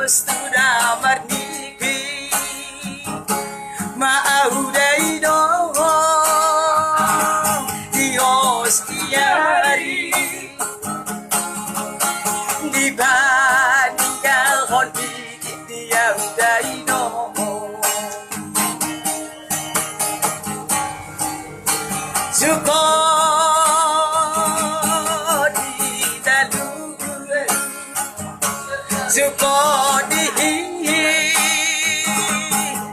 sudah berniki maudai do Dios tiari dibandingkan honi dia udai do Suko Suko dihi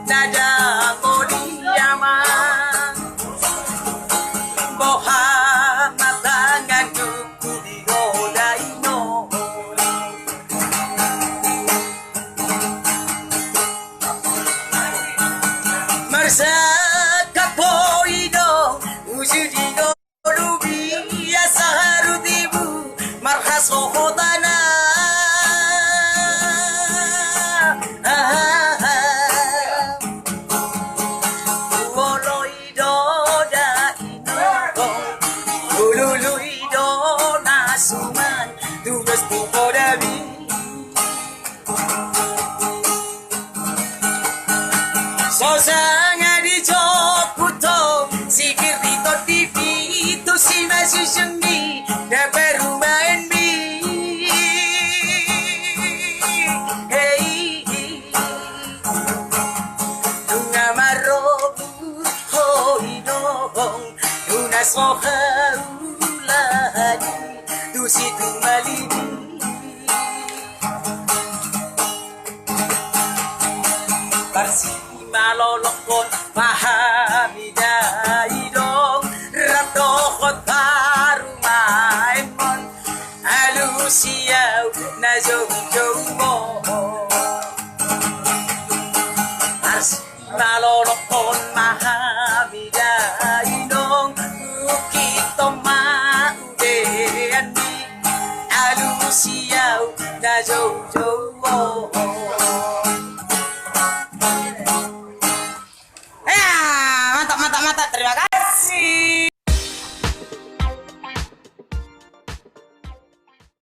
nada modiama boha matangan kuku di godai no Marsa kapoido ujudi do lubi asaharu dibu marhas hodana Suman tugas buko dabi Sosanga di Jokuto Sikir dito TV Itu si masusungi Dapat rumahan mi Hey Tunga marobu Hoi dong Tuna soha uladi Tu situ malini Parsi malolokon pahami daidong Rabdohot baru main mon Alusiaw na jong mo Parsi malolokon pahami daidong Ukito maudean mi Alusiaw na jong mo